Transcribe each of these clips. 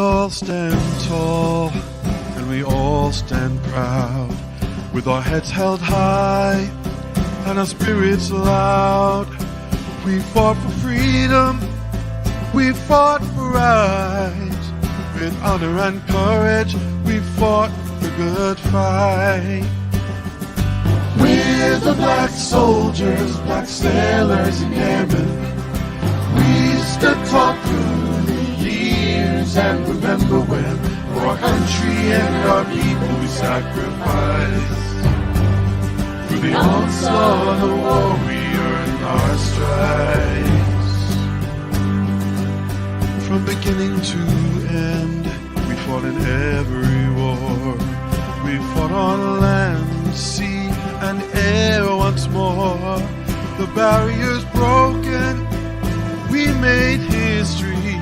all stand tall, and we all stand proud, with our heads held high and our spirits loud. We fought for freedom, we fought for rights, with honor and courage we fought the good fight. We're the black soldiers, black sailors and airmen. We stood tall through the years and remember when, for our country and our people we sacrificed. Through the onslaught of war we earned our stripes. From beginning to end, we fought in every war. We fought on land, sea, and air once more. The barriers broken, we made history.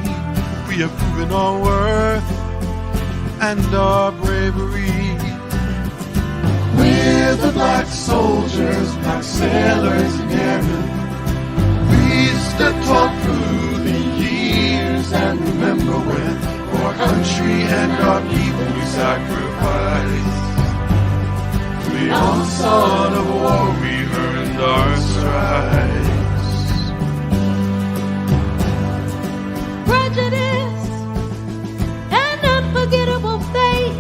We have proven our worth and our bravery. We're the black soldiers, black sailors and airmen. We stood tall through the years and remember when, for our country and our people we sacrificed. Through the onslaught of war we earned our stripes. Prejudice and unforgettable fate,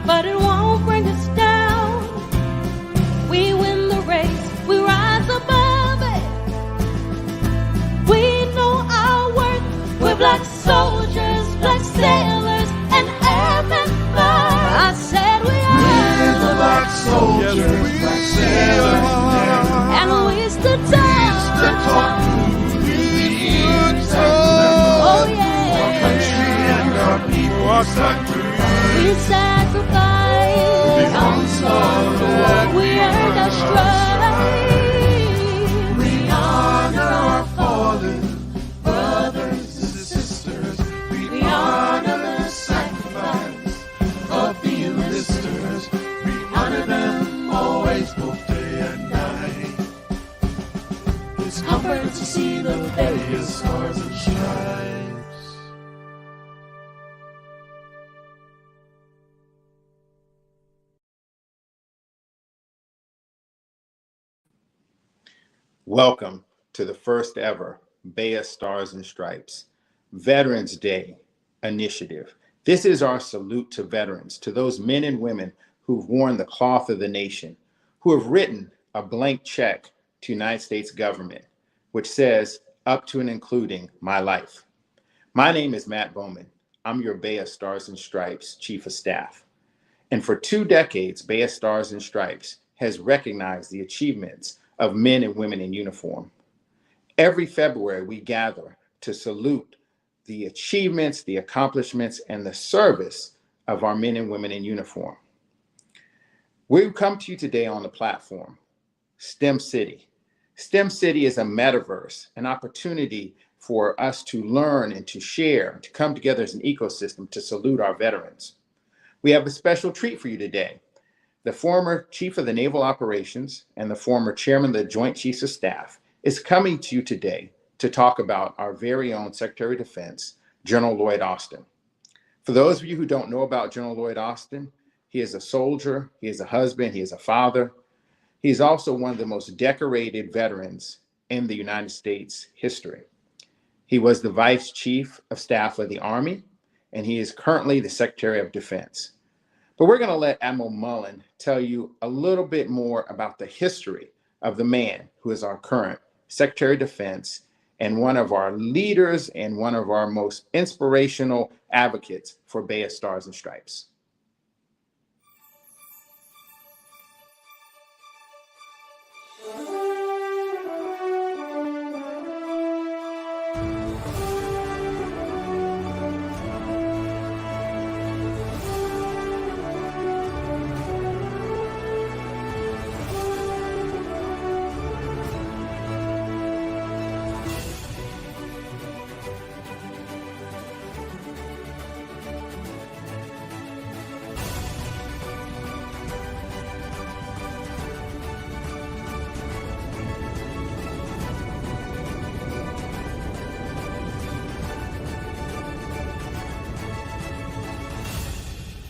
but it won't bring us down. We win the race, we rise above it. We know our worth. We're black soldiers, black sailors, and airmen first. I said we are. We're the black soldiers, black sailors, And we stood tall. through the years and Oh yeah. our country and our people We sacrificed. the onslaught of war We earned our stripes. we honor our fallen brothers and sisters. We honor the sacrifice of the enlisters. We honor them always, both day and night. It's comfort to see the BEYA stars and stripes. Welcome to the first ever BEYA Stars and Stripes Veterans Day initiative. This is our salute to veterans, to those men and women who've worn the cloth of the nation, who have written a blank check to United States government, which says up to and including my life. My name is Matt Bowman. I'm your BEYA Stars and Stripes Chief of Staff. And for 2 decades, BEYA Stars and Stripes has recognized the achievements of men and women in uniform. Every February, we gather to salute the achievements, the accomplishments, and the service of our men and women in uniform. We've come to you today on the platform, STEM City. STEM City is a metaverse, an opportunity for us to learn and to share, to come together as an ecosystem to salute our veterans. We have a special treat for you today. The former Chief of the Naval Operations and the former Chairman of the Joint Chiefs of Staff is coming to you today to talk about our very own Secretary of Defense, General Lloyd Austin. For those of you who don't know about General Lloyd Austin, he is a soldier, he is a husband, he is a father. He's also one of the most decorated veterans in the United States history. He was the Vice Chief of Staff of the Army, and he is currently the Secretary of Defense. But we're going to let Admiral Mullen tell you a little bit more about the history of the man who is our current Secretary of Defense and one of our leaders and one of our most inspirational advocates for BEYA Stars and Stripes.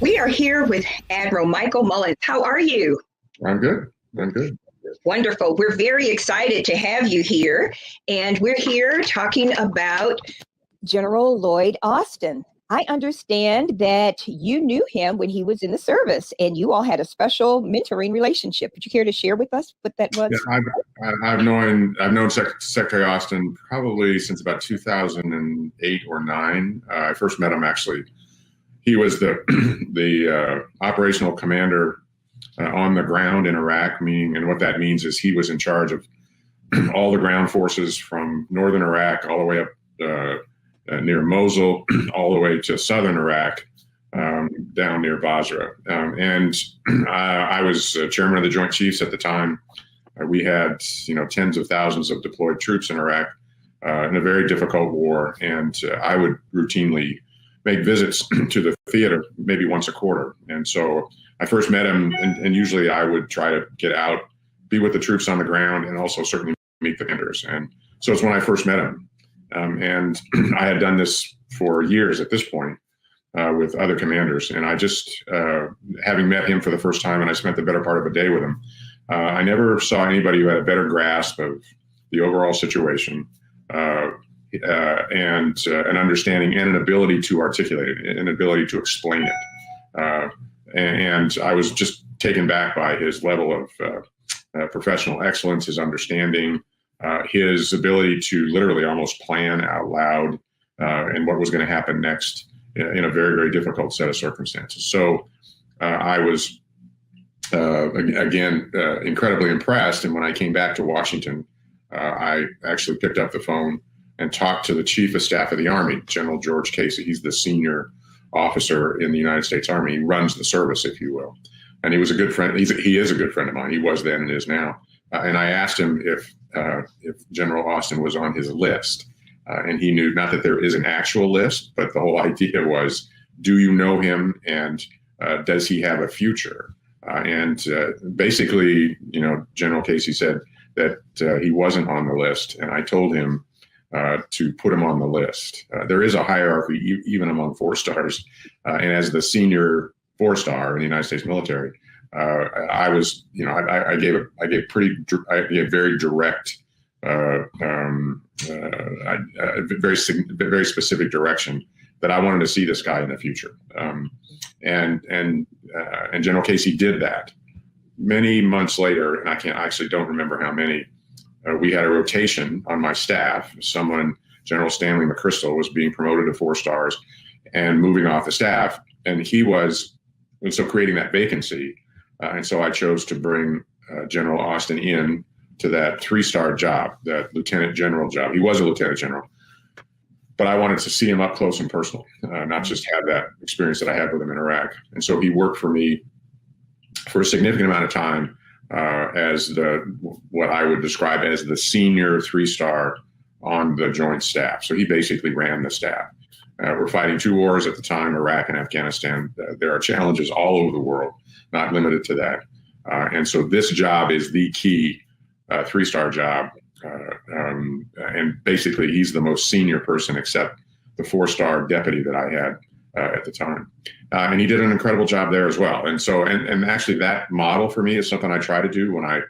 We are here with Admiral Michael Mullins. How are you? I'm good. I'm good. Wonderful. We're very excited to have you here. And we're here talking about General Lloyd Austin. I understand that you knew him when he was in the service and you all had a special mentoring relationship. Would you care to share with us what that was? Yeah, I've known Secretary Austin probably since about 2008 or 9. I first met him actually. He was the operational commander on the ground in Iraq, and what that means is he was in charge of all the ground forces from northern Iraq all the way up near Mosul, all the way to southern Iraq, down near Basra. And I was chairman of the Joint Chiefs at the time. We had, tens of thousands of deployed troops in Iraq in a very difficult war, and I would routinely make visits to the theater maybe once a quarter. And so I first met him, and usually I would try to get out, be with the troops on the ground, and also certainly meet the commanders. And so it's when I first met him. And I had done this for years at this point with other commanders. And I just, having met him for the first time, and I spent the better part of a day with him, I never saw anybody who had a better grasp of the overall situation and an understanding and an ability to articulate it, an ability to explain it. And I was just taken back by his level of professional excellence, his understanding, his ability to literally almost plan out loud and what was going to happen next in a very, very difficult set of circumstances. So I was, again, incredibly impressed. And when I came back to Washington, I actually picked up the phone and talked to the Chief of Staff of the Army, General George Casey. He's the senior officer in the United States Army. He runs the service, if you will. And he was a good friend. He is a good friend of mine. He was then and is now. And I asked him if General Austin was on his list. And he knew, not that there is an actual list, but the whole idea was, do you know him, and does he have a future? And basically, General Casey said that he wasn't on the list. And I told him to put him on the list. There is a hierarchy even among 4-stars. And as the senior 4-star in the United States military, I was, I gave very direct, very specific direction that I wanted to see this guy in the future. And General Casey did that. Many months later, and I actually don't remember how many, we had a rotation on my staff. General Stanley McChrystal, was being promoted to 4 stars and moving off the staff. And so creating that vacancy. And so I chose to bring General Austin in to that 3-star job, that lieutenant general job. He was a lieutenant general, but I wanted to see him up close and personal, not just have that experience that I had with him in Iraq. And so he worked for me for a significant amount of time as what I would describe as the senior 3-star on the joint staff. So he basically ran the staff. We're fighting 2 wars at the time, Iraq and Afghanistan. There are challenges all over the world, not limited to that. And so this job is the key 3-star job. And basically, he's the most senior person except the 4-star deputy that I had at the time. And he did an incredible job there as well. And so, and actually that model for me is something I try to do when I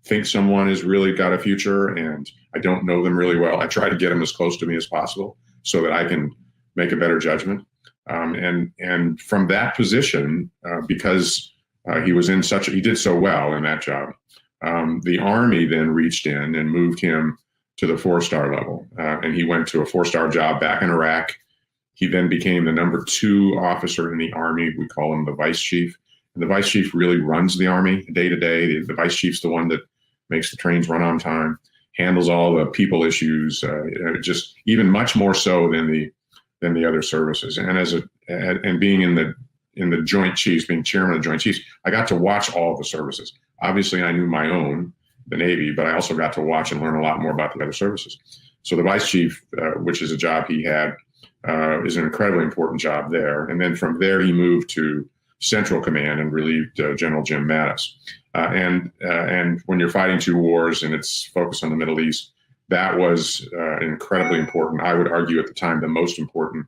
think someone has really got a future and I don't know them really well. I try to get them as close to me as possible so that I can make a better judgment. And from that position, because he did so well in that job, the Army then reached in and moved him to the 4-star level. And he went to a 4-star job back in Iraq. He then became the number 2 officer in the Army. We call him the vice chief. And the vice chief really runs the Army day to day. The vice chief's the one that makes the trains run on time, handles all the people issues, just even much more so than the other services. And being in the Joint Chiefs, being chairman of the Joint Chiefs, I got to watch all of the services. Obviously, I knew my own, the Navy, but I also got to watch and learn a lot more about the other services. So the vice chief, which is a job he had, is an incredibly important job there. And then from there, he moved to Central Command and relieved General Jim Mattis. And when you're fighting 2 wars and it's focused on the Middle East, that was incredibly important. I would argue at the time the most important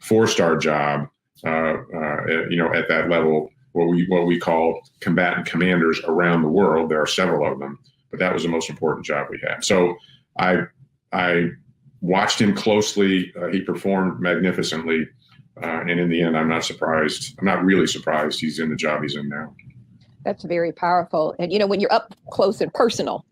4-star job at that level, what we call combatant commanders around the world. There are several of them, but that was the most important job we had. So I watched him closely. He performed magnificently. And in the end, I'm not surprised. I'm not really surprised he's in the job he's in now. That's very powerful. And, when you're up close and personal,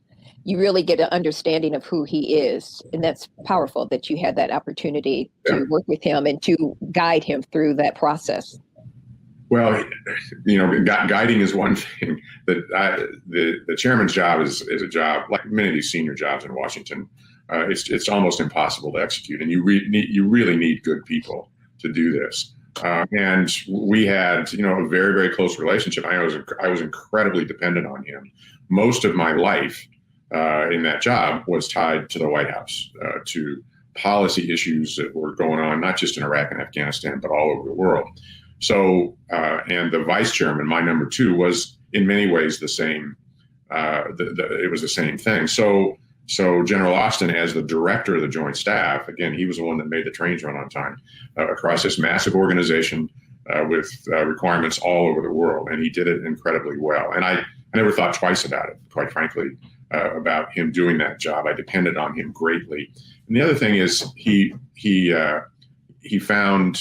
you really get an understanding of who he is. And that's powerful that you had that opportunity to work with him and to guide him through that process. Well, guiding is one thing. The chairman's job is a job, like many of these senior jobs in Washington. It's almost impossible to execute, and you really need good people to do this. And we had, a very, very close relationship. I was incredibly dependent on him. Most of my life in that job was tied to the White House, to policy issues that were going on, not just in Iraq and Afghanistan, but all over the world. So, and the vice chairman, my number two, was in many ways the same. It was the same thing. So General Austin, as the director of the Joint Staff, again, he was the one that made the trains run on time across this massive organization with requirements all over the world. And he did it incredibly well. And I never thought twice about it, quite frankly, about him doing that job. I depended on him greatly. And the other thing is he found,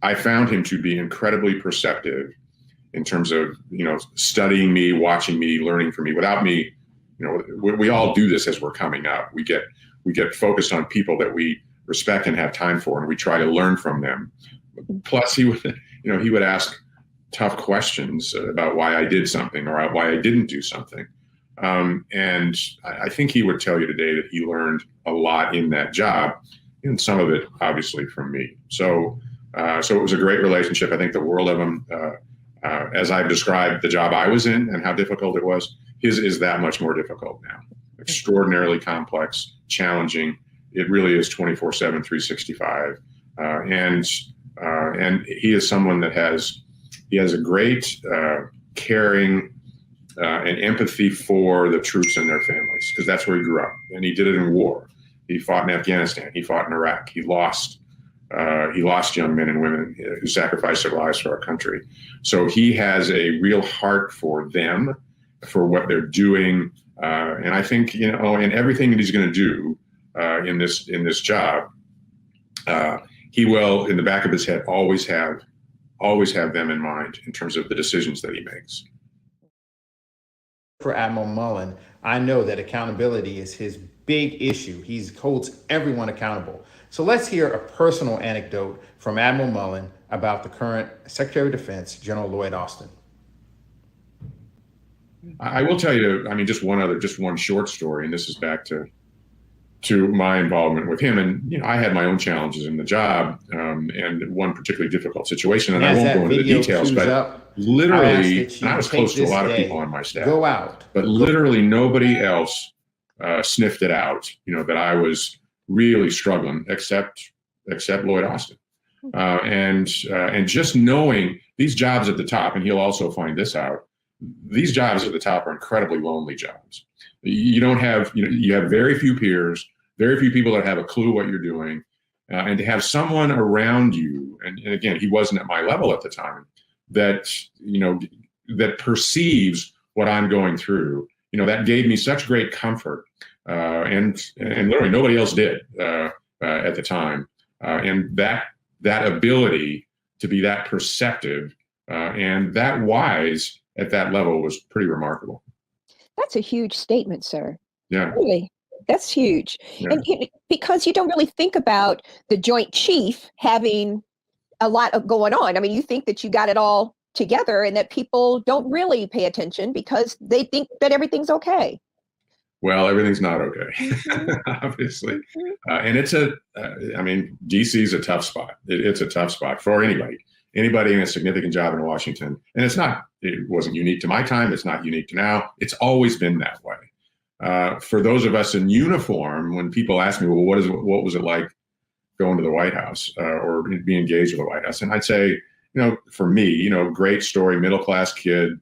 I found him to be incredibly perceptive in terms of, studying me, watching me, learning from me. Without me, we all do this as we're coming up. We get focused on people that we respect and have time for, and we try to learn from them. Plus, he would ask tough questions about why I did something or why I didn't do something. And I think he would tell you today that he learned a lot in that job, and some of it obviously from me. So it was a great relationship. I think the world of him, as I've described the job I was in and how difficult it was, his is that much more difficult now. Extraordinarily complex, challenging. It really is 24/7, 365. And he is someone that has a great caring and empathy for the troops and their families, because that's where he grew up. And he did it in war. He fought in Afghanistan. He fought in Iraq. He lost young men and women who sacrificed their lives for our country. So he has a real heart for them, for what they're doing. And I think, in everything that he's going to do in this job, he will, in the back of his head, always have them in mind in terms of the decisions that he makes. For Admiral Mullen, I know that accountability is his big issue. He holds everyone accountable. So let's hear a personal anecdote from Admiral Mullen about the current Secretary of Defense, General Lloyd Austin. I will tell you, just one short story, and this is back to my involvement with him. And, I had my own challenges in the job, and one particularly difficult situation, and I won't go into the details, but literally, and I was close to a lot of people on my staff, go out, but literally nobody else sniffed it out, that I was really struggling except Lloyd Austin. And just knowing these jobs at the top, and he'll also find this out, these jobs at the top are incredibly lonely jobs. You don't have, you have very few peers, very few people that have a clue what you're doing. And to have someone around you, and again, he wasn't at my level at the time, that, that perceives what I'm going through, that gave me such great comfort. And literally nobody else did at the time. And that ability to be that perceptive and that wise at that level was pretty remarkable. That's a huge statement, sir. Yeah. Really, that's huge. Yeah. And because you don't really think about the Joint Chief having a lot of going on. You think that you got it all together and that people don't really pay attention because they think that everything's okay. Well, everything's not okay, obviously. And it's DC is a tough spot. It's a tough spot for anybody in a significant job in Washington. And it wasn't unique to my time. It's not unique to now. It's always been that way. For those of us in uniform, when people ask me, well, what was it like going to the White House or being engaged with the White House? And I'd say, for me, great story, middle-class kid,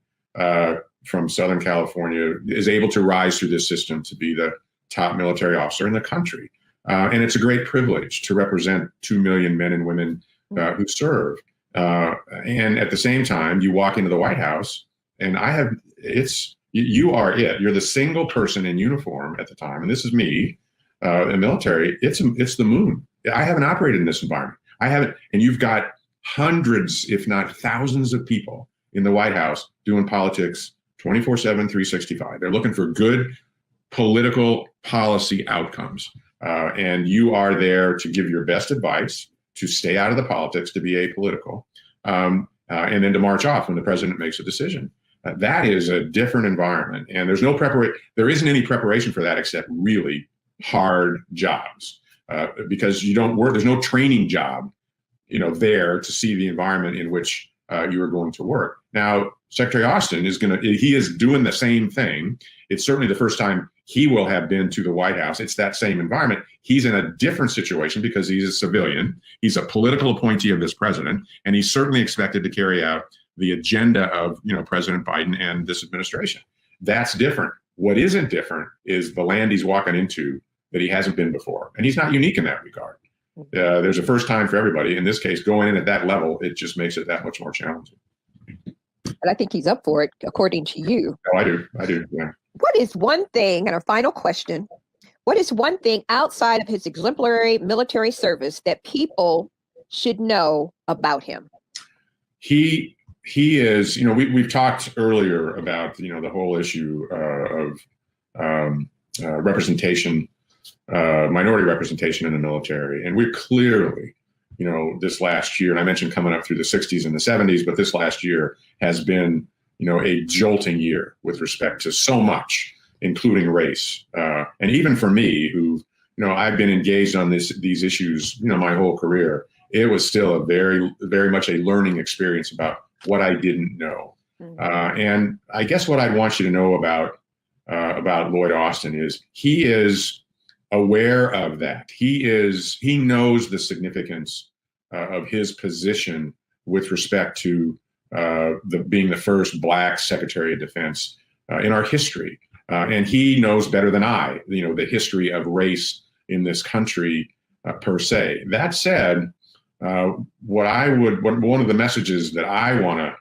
from Southern California, is able to rise through this system to be the top military officer in the country. And it's a great privilege to represent 2 million men and women who serve. And at the same time, you walk into the White House, and you are it. You're the single person in uniform at the time, and this is me, in the military. It's the moon. I haven't operated in this environment. I haven't, and you've got hundreds, if not thousands, of people in the White House doing politics 24/7, 365. They're looking for good political policy outcomes, and you are there to give your best advice, to stay out of the politics, to be apolitical, and then to march off when the president makes a decision. That is a different environment, and there's no preparation. There isn't any preparation for that except really hard jobs, because you don't work. There's no training job, there to see the environment in which you are going to work. Now, Secretary Austin he is doing the same thing. It's certainly the first time he will have been to the White House. It's that same environment. He's in a different situation because he's a civilian. He's a political appointee of this president, and he's certainly expected to carry out the agenda of, President Biden and this administration. That's different. What isn't different is the land he's walking into that he hasn't been before. And he's not unique in that regard. There's a first time for everybody. In this case, going in at that level, it just makes it that much more challenging. And I think he's up for it, according to you. Oh, I do. Yeah. What is one thing, and our final question, what is one thing outside of his exemplary military service that people should know about him? He is, we've talked earlier about, the whole issue of representation, minority representation in the military. And we're clearly, this last year, and I mentioned coming up through the 60s and the 70s, but this last year has been, a jolting year with respect to so much, including race. And even for me, who, I've been engaged on these issues, my whole career, it was still a very, very much a learning experience about what I didn't know. And I guess what I want you to know about Lloyd Austin is he is aware of that. He knows the significance of his position with respect to being the first Black Secretary of Defense in our history. And he knows better than I, the history of race in this country per se. That said, one of the messages that I want to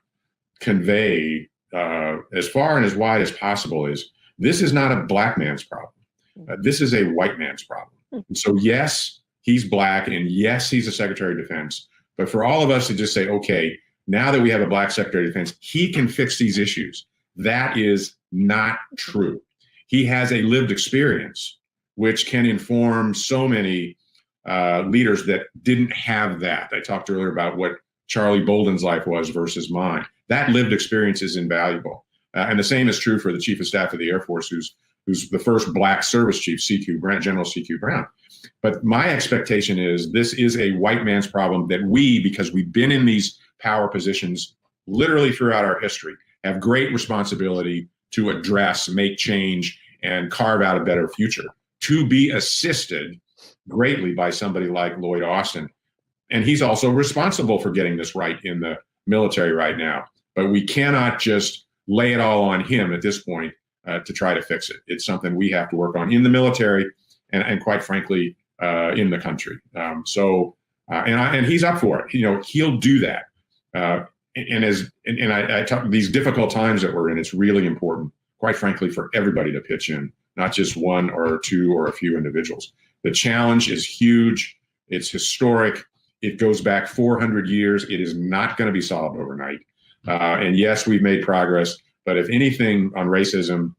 convey as far and as wide as possible is this is not a Black man's problem. This is a white man's problem. And so yes, he's Black, and yes, he's a Secretary of Defense. But for all of us to just say, okay, now that we have a Black Secretary of Defense, he can fix these issues. That is not true. He has a lived experience which can inform so many leaders that didn't have that. I talked earlier about what Charlie Bolden's life was versus mine. That lived experience is invaluable. And the same is true for the Chief of Staff of the Air Force, who's the first Black service chief, General C.Q. Brown. But my expectation is this is a white man's problem that we, because we've been in these power positions literally throughout our history, have great responsibility to address, make change, and carve out a better future, to be assisted greatly by somebody like Lloyd Austin. And he's also responsible for getting this right in the military right now. But we cannot just lay it all on him at this point to try to fix it. It's something we have to work on in the military and quite frankly, in the country. And he's up for it. He'll do that. I talk these difficult times that we're in, it's really important, quite frankly, for everybody to pitch in, not just one or two or a few individuals. The challenge is huge. It's historic. It goes back 400 years. It is not going to be solved overnight. And yes, we've made progress, but if anything on racism,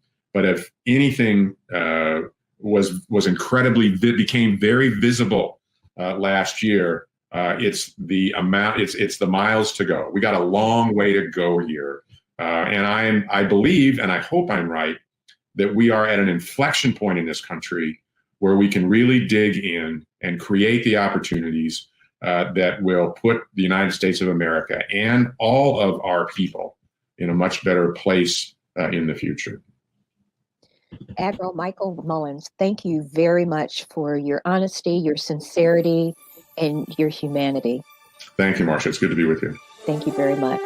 became very visible last year, it's the miles to go. We got a long way to go here. And I believe, and I hope I'm right, that we are at an inflection point in this country where we can really dig in and create the opportunities that will put the United States of America and all of our people in a much better place in the future. Admiral Michael Mullins, thank you very much for your honesty, your sincerity, and your humanity. Thank you, Marcia. It's good to be with you. Thank you very much.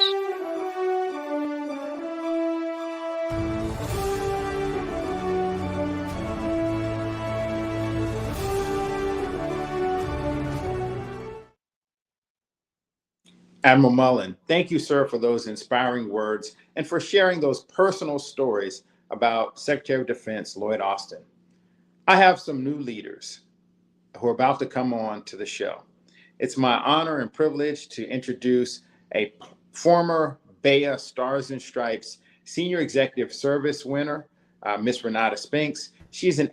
Admiral Mullen, thank you, sir, for those inspiring words and for sharing those personal stories about Secretary of Defense Lloyd Austin. I have some new leaders who are about to come on to the show. It's my honor and privilege to introduce a former BEYA Stars and Stripes Senior Executive Service winner, Miss Renata Spinks. She's an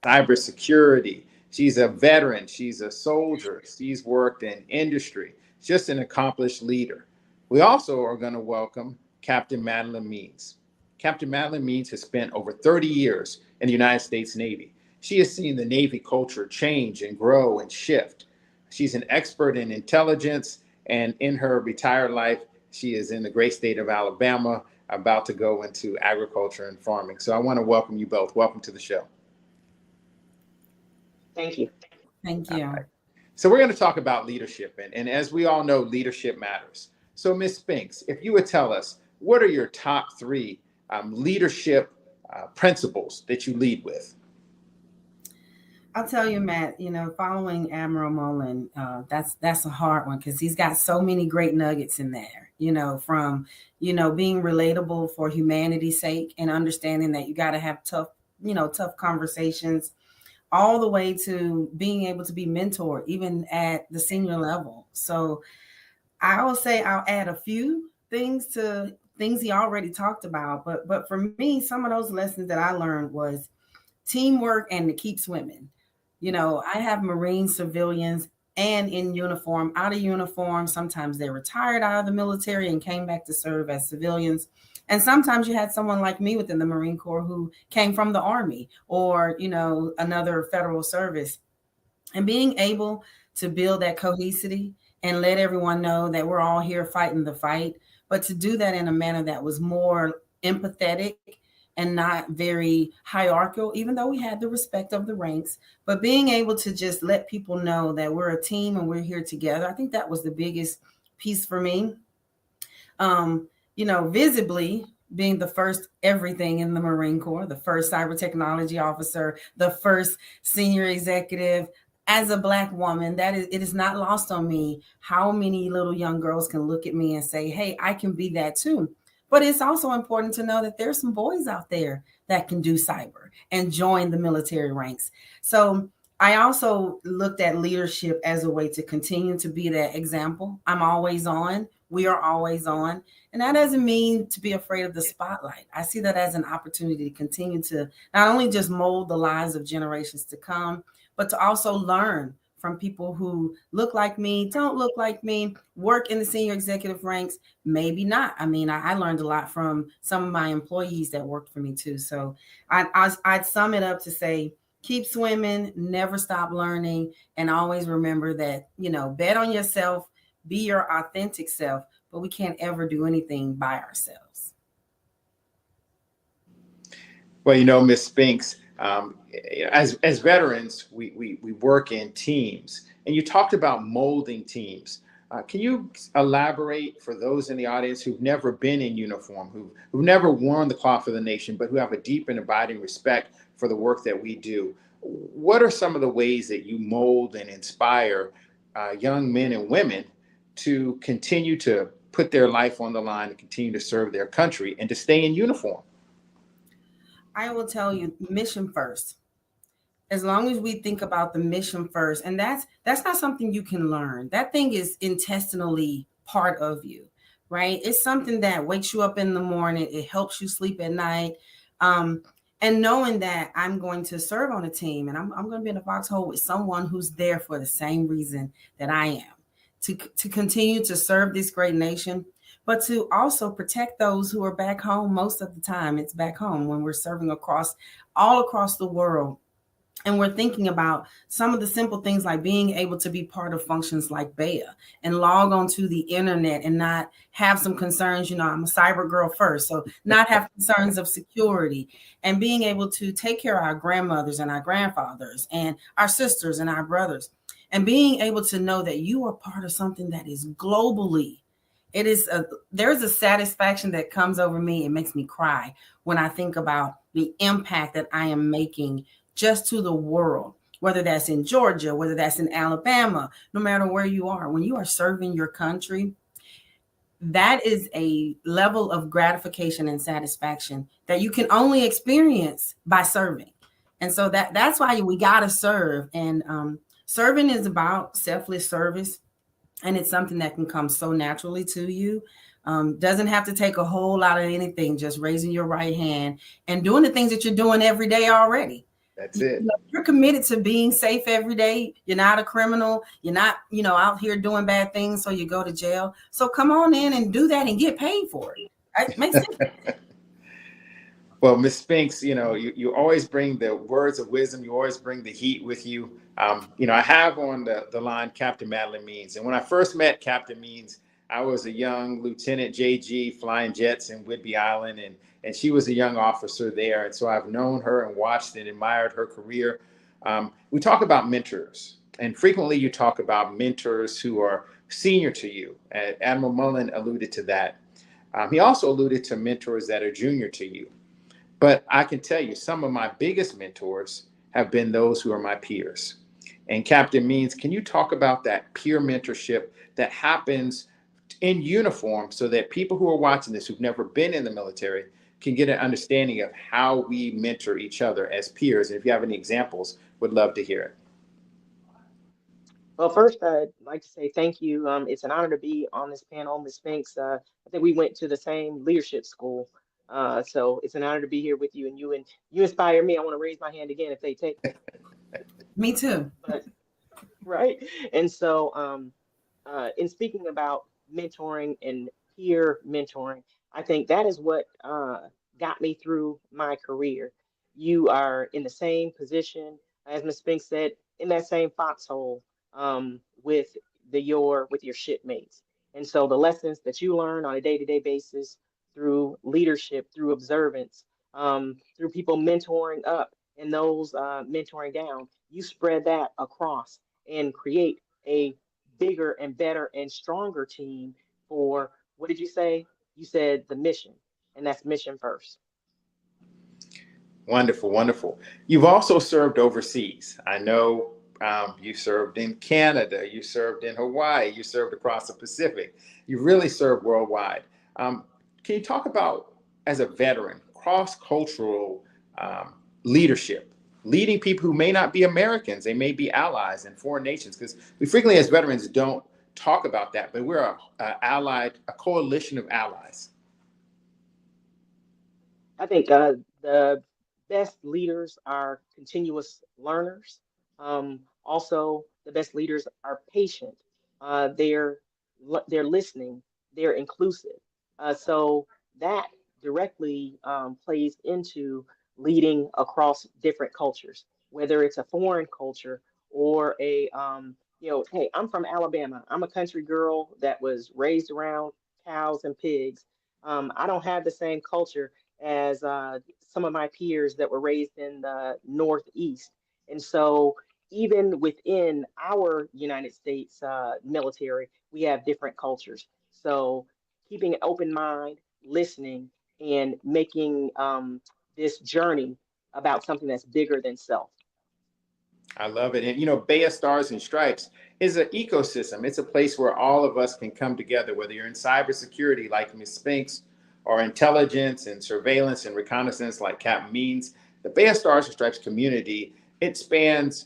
cybersecurity. She's a veteran. She's a soldier. She's worked in industry. Just an accomplished leader. We also are going to welcome Captain Madeline Means. Captain Madeline Means has spent over 30 years in the United States Navy. She has seen the Navy culture change and grow and shift. She's an expert in intelligence, and in her retired life, she is in the great state of Alabama, about to go into agriculture and farming. So I want to welcome you both. Welcome to the show. Thank you. Thank you. Right. So we're going to talk about leadership, and as we all know, leadership matters. So Ms. Spinks, if you would tell us, what are your top three leadership principles that you lead with? I'll tell you, Matt, following Admiral Mullen, that's a hard one because he's got so many great nuggets in there, from, being relatable for humanity's sake and understanding that you got to have tough conversations, all the way to being able to be mentored, even at the senior level. So I will say I'll add a few things to things he already talked about. But for me, some of those lessons that I learned was teamwork and to keep swimming. I have Marine civilians and in uniform, out of uniform. Sometimes they retired out of the military and came back to serve as civilians. And sometimes you had someone like me within the Marine Corps who came from the Army or, another federal service. And being able to build that cohesivity and let everyone know that we're all here fighting the fight, but to do that in a manner that was more empathetic and not very hierarchical, even though we had the respect of the ranks, but being able to just let people know that we're a team and we're here together. I think that was the biggest piece for me. Visibly being the first everything in the Marine Corps, the first cyber technology officer, the first senior executive. As a Black woman, it is not lost on me how many little young girls can look at me and say, hey, I can be that too. But it's also important to know that there's some boys out there that can do cyber and join the military ranks. So I also looked at leadership as a way to continue to be that example. I'm always on. We are always on. And that doesn't mean to be afraid of the spotlight. I see that as an opportunity to continue to not only just mold the lives of generations to come, but to also learn from people who look like me, don't look like me, work in the senior executive ranks, maybe not. I mean, I learned a lot from some of my employees that worked for me too. So I'd sum it up to say, keep swimming, never stop learning, and always remember that, bet on yourself, be your authentic self, but we can't ever do anything by ourselves. Well, Ms. Spinks, as veterans, we work in teams, and you talked about molding teams. Can you elaborate for those in the audience who've never been in uniform, who've never worn the cloth of the nation, but who have a deep and abiding respect for the work that we do? What are some of the ways that you mold and inspire young men and women to continue to put their life on the line and continue to serve their country and to stay in uniform? I will tell you, mission first. As long as we think about the mission first, and that's not something you can learn. That thing is intestinally part of you, right? It's something that wakes you up in the morning. It helps you sleep at night. And knowing that I'm going to serve on a team and I'm going to be in a foxhole with someone who's there for the same reason that I am, to continue to serve this great nation, but to also protect those who are back home. Most of the time it's back home when we're serving all across the world. And we're thinking about some of the simple things like being able to be part of functions like BEYA and log onto the internet and not have some concerns. I'm a cyber girl first, so not have concerns of security, and being able to take care of our grandmothers and our grandfathers and our sisters and our brothers, and being able to know that you are part of something that is globally. There's a satisfaction that comes over me. It makes me cry when I think about the impact that I am making just to the world, whether that's in Georgia, whether that's in Alabama, no matter where you are. When you are serving your country, that is a level of gratification and satisfaction that you can only experience by serving. And so that's why we got to serve. And serving is about selfless service. And it's something that can come so naturally to you. Doesn't have to take a whole lot of anything, just raising your right hand and doing the things that you're doing every day already. That's it. You're committed to being safe every day. You're not a criminal. You're not, out here doing bad things so you go to jail. So come on in and do that and get paid for it. It makes sense. Well, Ms. Spinks, you always bring the words of wisdom. You always bring the heat with you. I have on the line Captain Madeline Means. And when I first met Captain Means, I was a young Lieutenant JG flying jets in Whidbey Island, and she was a young officer there. And so I've known her and watched and admired her career. We talk about mentors, and frequently you talk about mentors who are senior to you. Admiral Mullen alluded to that. He also alluded to mentors that are junior to you. But I can tell you, some of my biggest mentors have been those who are my peers. And Captain Means, can you talk about that peer mentorship that happens in uniform so that people who are watching this, who've never been in the military, can get an understanding of how we mentor each other as peers? And if you have any examples, would love to hear it. Well, first, I'd like to say thank you. It's an honor to be on this panel, Ms. Spinks. I think we went to the same leadership school. So it's an honor to be here with you, and you inspire me. I want to raise my hand again if they take it. Me too. Right. And so in speaking about mentoring and peer mentoring, I think that is what got me through my career. You are in the same position, as Ms. Spinks said, in that same foxhole with your shipmates. And so the lessons that you learn on a day-to-day basis through leadership, through observance, through people mentoring up and those mentoring down, you spread that across and create a bigger and better and stronger team for, what did you say? You said the mission, and that's mission first. Wonderful, wonderful. You've also served overseas. I know you served in Canada, you served in Hawaii, you served across the Pacific. You really served worldwide. Can you talk about, as a veteran, cross-cultural leadership, leading people who may not be Americans, they may be allies in foreign nations? Because we frequently, as veterans, don't talk about that, but we're a coalition of allies. I think the best leaders are continuous learners. Also, the best leaders are patient. They're listening. They're inclusive. So that directly plays into leading across different cultures, whether it's a foreign culture or hey, I'm from Alabama. I'm a country girl that was raised around cows and pigs. I don't have the same culture as some of my peers that were raised in the Northeast. And so even within our United States military, we have different cultures. So keeping an open mind, listening, and making this journey about something that's bigger than self. I love it. And, BEYA Stars and Stripes is an ecosystem. It's a place where all of us can come together, whether you're in cybersecurity like Ms. Spinks, or intelligence and surveillance and reconnaissance like Captain Means. The BEYA Stars and Stripes community, it spans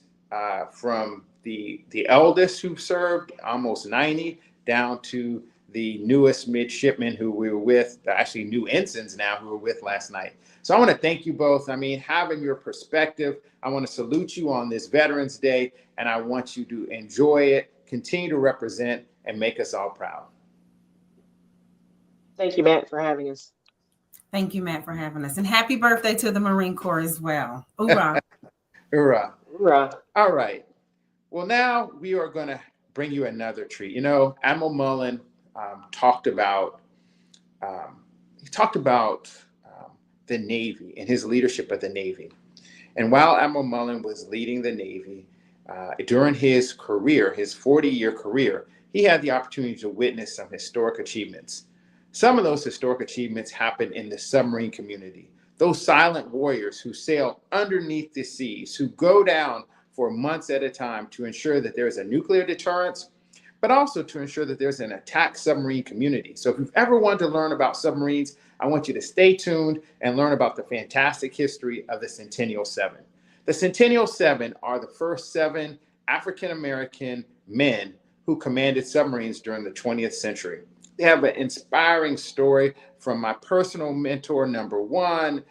from the eldest who served, almost 90, down to the newest midshipmen who we were with, actually new ensigns now who were with last night. So I want to thank you both. I mean, having your perspective, I want to salute you on this Veterans Day, and I want you to enjoy it, continue to represent, and make us all proud. Thank you, Matt, for having us. Thank you, Matt, for having us. And happy birthday to the Marine Corps as well. Hoorah. Hoorah. Hoorah. All right. Well, now we are going to bring you another treat. Admiral Mullen talked about the Navy and his leadership of the Navy. And while Admiral Mullen was leading the Navy, during his career, his 40-year career, he had the opportunity to witness some historic achievements. Some of those historic achievements happened in the submarine community. Those silent warriors who sail underneath the seas, who go down for months at a time to ensure that there is a nuclear deterrence, but also to ensure that there's an attack submarine community. So if you've ever wanted to learn about submarines, I want you to stay tuned and learn about the fantastic history of the Centennial Seven. The Centennial Seven are the first 7 African-American men who commanded submarines during the 20th century. They have an inspiring story from my personal mentor, number 1,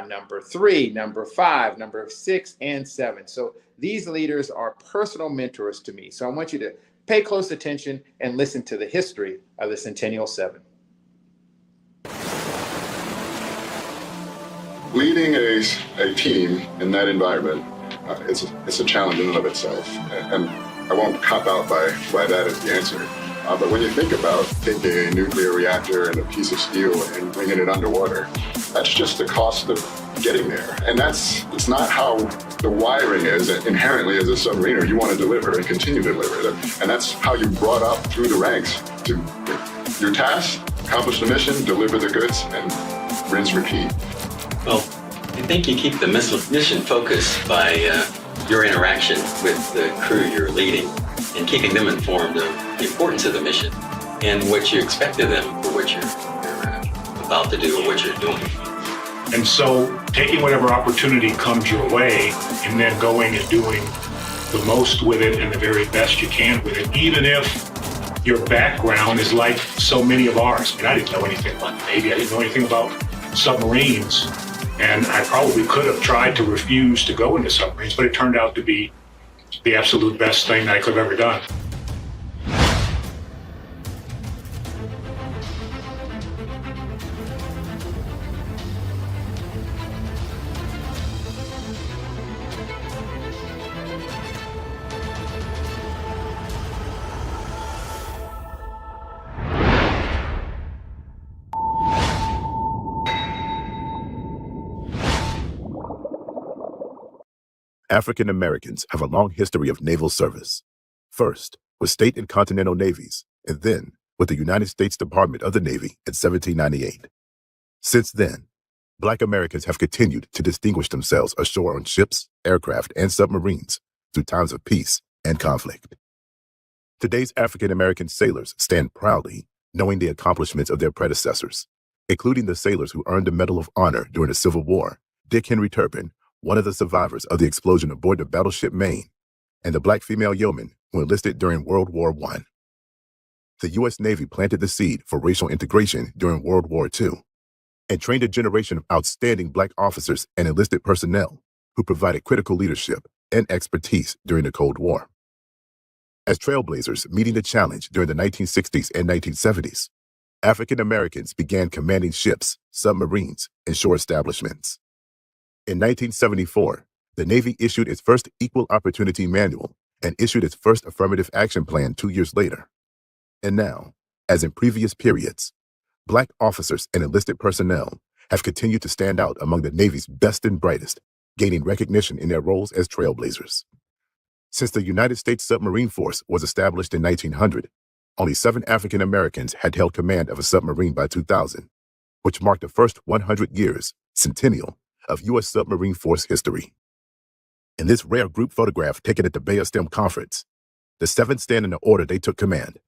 number 3, number 5, number 6, and 7. So these leaders are personal mentors to me. So I want you to pay close attention and listen to the history of the Centennial Seven. Leading a team in that environment, it's a challenge in and of itself. And I won't cop out by that as the answer. But when you think about taking a nuclear reactor and a piece of steel and bringing it underwater, that's just the cost of getting there. And it's not how the wiring is inherently as a submariner. You want to deliver and continue to deliver. And that's how you brought up through the ranks to your task, accomplish the mission, deliver the goods, and rinse, repeat. Well, I think you keep the mission focused by your interaction with the crew you're leading and keeping them informed of the importance of the mission and what you expect of them for what you're about to do or what you're doing. And so taking whatever opportunity comes your way and then going and doing the most with it and the very best you can with it, even if your background is like so many of ours. I mean, I didn't know anything about the Navy. I didn't know anything about submarines. And I probably could have tried to refuse to go into submarines, but it turned out to be the absolute best thing I could have ever done. African Americans have a long history of naval service. First, with state and continental navies, and then with the United States Department of the Navy in 1798. Since then, Black Americans have continued to distinguish themselves ashore on ships, aircraft, and submarines through times of peace and conflict. Today's African American sailors stand proudly knowing the accomplishments of their predecessors, including the sailors who earned the Medal of Honor during the Civil War, Dick Henry Turpin, one of the survivors of the explosion aboard the battleship Maine, and the Black female yeoman who enlisted during World War I. The U.S. Navy planted the seed for racial integration during World War II and trained a generation of outstanding Black officers and enlisted personnel who provided critical leadership and expertise during the Cold War. As trailblazers meeting the challenge during the 1960s and 1970s, African Americans began commanding ships, submarines, and shore establishments. In 1974, the Navy issued its first Equal Opportunity Manual and issued its first Affirmative Action Plan 2 years later. And now, as in previous periods, Black officers and enlisted personnel have continued to stand out among the Navy's best and brightest, gaining recognition in their roles as trailblazers. Since the United States Submarine Force was established in 1900, only 7 African Americans had held command of a submarine by 2000, which marked the first 100 years, centennial, of U.S. Submarine Force history. In this rare group photograph taken at the BEYA STEM conference, the 7 stand in the order they took command.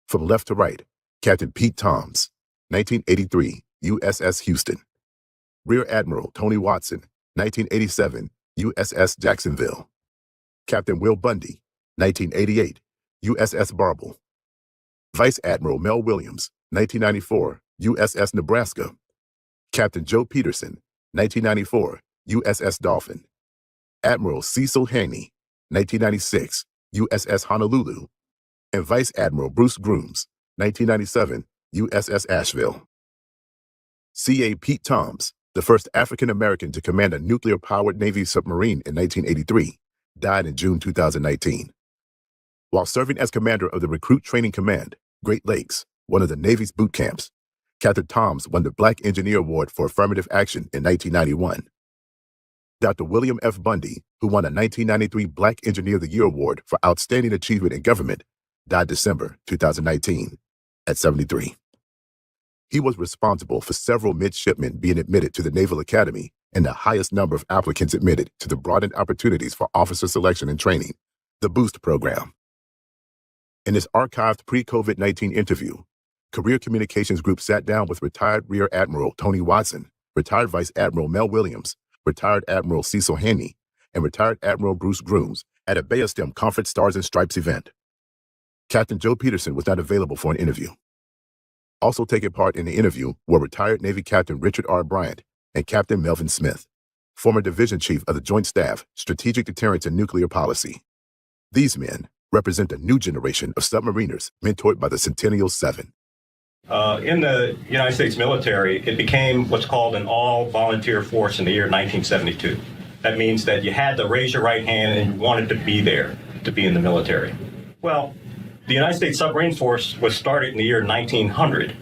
From left to right, Captain Pete Toms, 1983, USS Houston. Rear Admiral Tony Watson, 1987, USS Jacksonville. Captain Will Bundy, 1988, USS Barble. Vice Admiral Mel Williams, 1994, USS Nebraska. Captain Joe Peterson, 1994, USS Dolphin. Admiral Cecil Haney, 1996, USS Honolulu. And Vice Admiral Bruce Grooms, 1997, USS Asheville. C.A. Pete Toms, the first African American to command a nuclear-powered Navy submarine in 1983, died in June 2019. While serving as commander of the Recruit Training Command, Great Lakes, one of the Navy's boot camps, Captain Toms won the Black Engineer Award for Affirmative Action in 1991. Dr. William F. Bundy, who won a 1993 Black Engineer of the Year Award for Outstanding Achievement in Government, died December 2019 at 73. He was responsible for several midshipmen being admitted to the Naval Academy and the highest number of applicants admitted to the broadened opportunities for officer selection and training, the BOOST program. In this archived pre-COVID-19 interview, Career Communications Group sat down with retired Rear Admiral Tony Watson, retired Vice Admiral Mel Williams, retired Admiral Cecil Haney, and retired Admiral Bruce Grooms at a BEYA STEM Conference Stars and Stripes event. Captain Joe Peterson was not available for an interview. Also taking part in the interview were retired Navy Captain Richard R. Bryant and Captain Melvin Smith, former Division Chief of the Joint Staff, Strategic Deterrence and Nuclear Policy. These men represent a new generation of submariners mentored by the Centennial Seven. In the United States military, it became what's called an all-volunteer force in the year 1972. That means that you had to raise your right hand and you wanted to be there to be in the military. Well, the United States Submarine Force was started in the year 1900,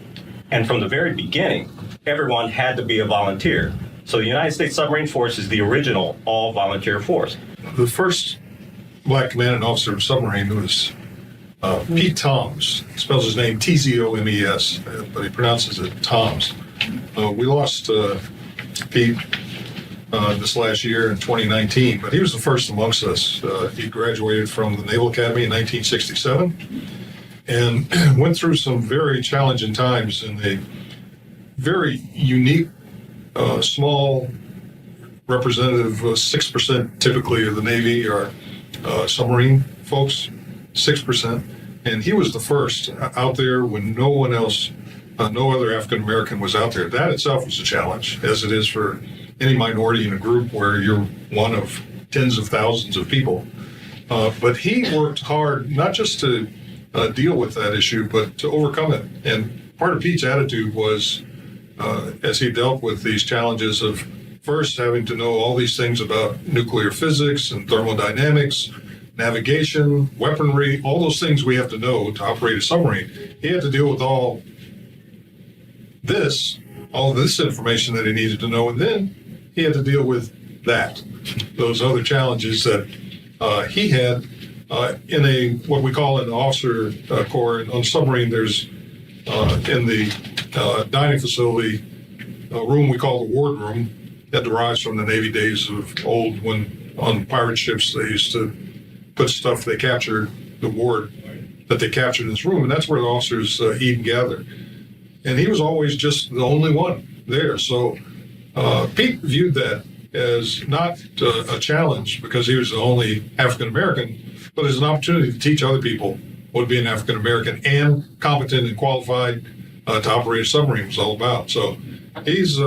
and from the very beginning, everyone had to be a volunteer. So the United States Submarine Force is the original all-volunteer force. The first black commanding officer of a submarine was Pete Toms. He spells his name T-Z-O-M-E-S, but he pronounces it Toms. We lost Pete this last year in 2019, but he was the first amongst us. He graduated from the Naval Academy in 1967 and went through some very challenging times in a very unique, small, representative 6% typically of the Navy are submarine folks, 6%. And he was the first out there when no one else, no other African American was out there. That itself was a challenge, as it is for any minority in a group where you're one of tens of thousands of people. But he worked hard, not just to deal with that issue, but to overcome it. And part of Pete's attitude was, as he dealt with these challenges of first having to know all these things about nuclear physics and thermodynamics, navigation, weaponry, all those things we have to know to operate a submarine. He had to deal with all this information that he needed to know, and then he had to deal with those other challenges that he had in a what we call an officer corps. On a submarine, there's in the dining facility a room we call the ward room that derives from the Navy days of old, when on pirate ships they used to put stuff they captured, the ward that they captured in this room, and that's where the officers eat and gather. And he was always just the only one there. So Pete viewed that as not a challenge because he was the only African American, but as an opportunity to teach other people what being African American and competent and qualified to operate a submarine was all about. So he's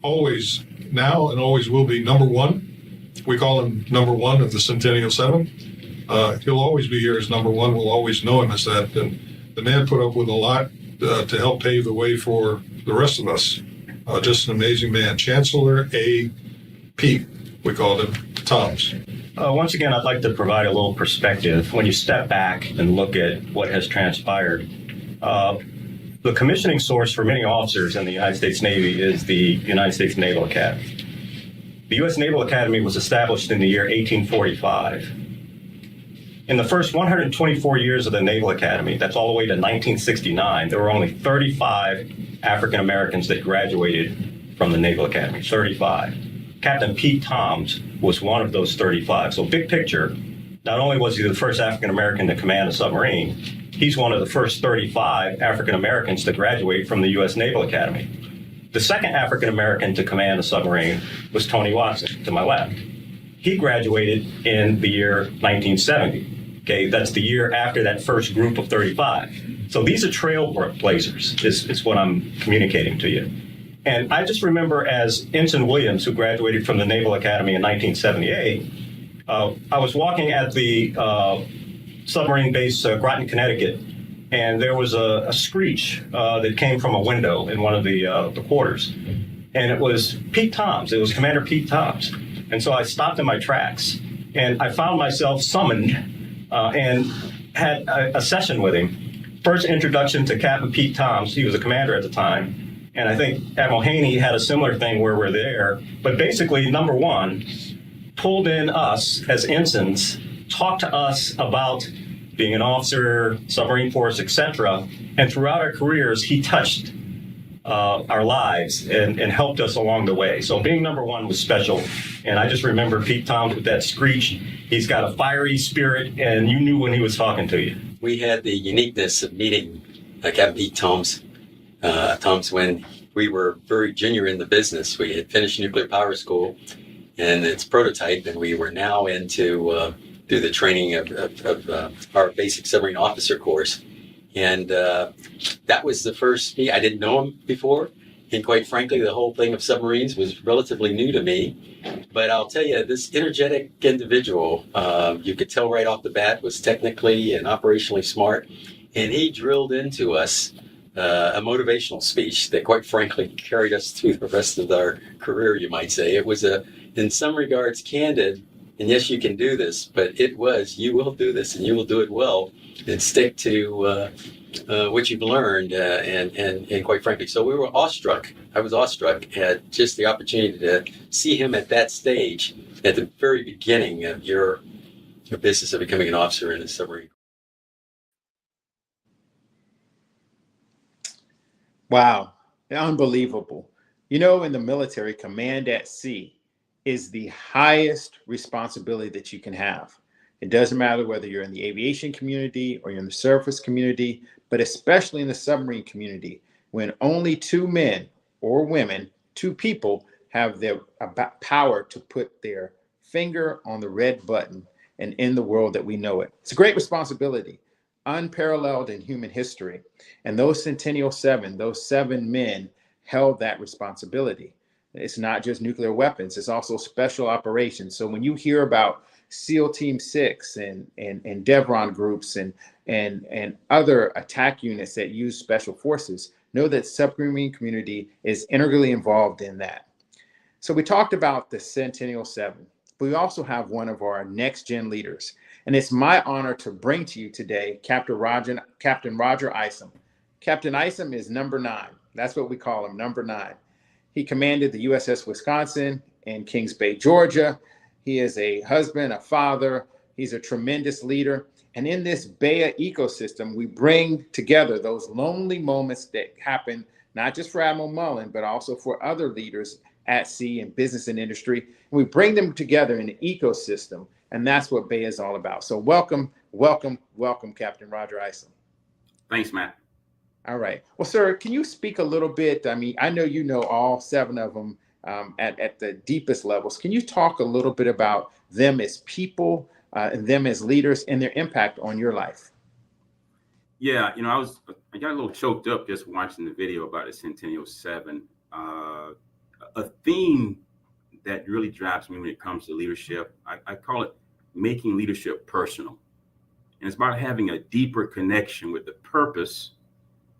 always now and always will be number one. We call him number one of the Centennial Seven. He'll always be here as number one. We'll always know him as that. And the man put up with a lot to help pave the way for the rest of us. Just an amazing man. Chancellor A. Pete, we called him, Toms. Once again, I'd like to provide a little perspective. When you step back and look at what has transpired, the commissioning source for many officers in the United States Navy is the United States Naval Academy. The U.S. Naval Academy was established in the year 1845. In the first 124 years of the Naval Academy, that's all the way to 1969, there were only 35 African Americans that graduated from the Naval Academy, 35. Captain Pete Toms was one of those 35. So big picture, not only was he the first African American to command a submarine, he's one of the first 35 African Americans to graduate from the U.S. Naval Academy. The second African American to command a submarine was Tony Watson, to my left. He graduated in the year 1970. Okay, that's the year after that first group of 35. So these are trailblazers, is what I'm communicating to you. And I just remember as Ensign Williams, who graduated from the Naval Academy in 1978, I was walking at the submarine base, Groton, Connecticut, and there was a screech that came from a window in one of the quarters. And it was Pete Toms. It was Commander Pete Toms. And so I stopped in my tracks, and I found myself summoned and had a session with him. First introduction to Captain Pete Toms. He was a commander at the time. And I think Admiral Haney had a similar thing where we're there. But basically, number one, pulled in us as ensigns, talked to us about being an officer, submarine force, etc. And throughout our careers, he touched our lives and helped us along the way. So being number one was special. And I just remember Pete Toms with that screech. He's got a fiery spirit, and you knew when he was talking to you. We had the uniqueness of meeting Captain Pete Toms when we were very junior in the business. We had finished nuclear power school and its prototype, and we were now into through the training of our basic submarine officer course. And that was the first me. I didn't know him before. And quite frankly, the whole thing of submarines was relatively new to me. But I'll tell you, this energetic individual, you could tell right off the bat, was technically and operationally smart. And he drilled into us a motivational speech that quite frankly carried us through the rest of our career, you might say. It was, in some regards, candid. And yes, you can do this, but it was, you will do this and you will do it well and stick to what you've learned. And quite frankly, so we were awestruck. I was awestruck at just the opportunity to see him at that stage, at the very beginning of your business of becoming an officer in a submarine. Wow, unbelievable. You know, in the military, command at sea is the highest responsibility that you can have. It doesn't matter whether you're in the aviation community or you're in the surface community, but especially in the submarine community, when only two men or women, two people, have the power to put their finger on the red button and in the world that we know it. It's a great responsibility, unparalleled in human history. And those Centennial 7, those 7 men held that responsibility. It's not just nuclear weapons, it's also special operations. So when you hear about SEAL Team 6 and Devron groups and other attack units that use special forces, know that submarine community is integrally involved in that. So we talked about the Centennial 7, but we also have one of our next gen leaders. And it's my honor to bring to you today Captain Roger Isom. Captain Isom is number 9. That's what we call him, number 9. He commanded the USS Wisconsin in Kings Bay, Georgia. He is a husband, a father. He's a tremendous leader. And in this BEYA ecosystem, we bring together those lonely moments that happen, not just for Admiral Mullen, but also for other leaders at sea in business and industry. And we bring them together in an ecosystem. And that's what BEYA is all about. So welcome, Captain Roger Isom. Thanks, Matt. All right. Well, sir, can you speak a little bit? I mean, I know you know all 7 of them at the deepest levels. Can you talk a little bit about them as people and them as leaders and their impact on your life? Yeah, you know, I got a little choked up just watching the video about the Centennial 7. A theme that really drives me when it comes to leadership, I call it making leadership personal. And it's about having a deeper connection with the purpose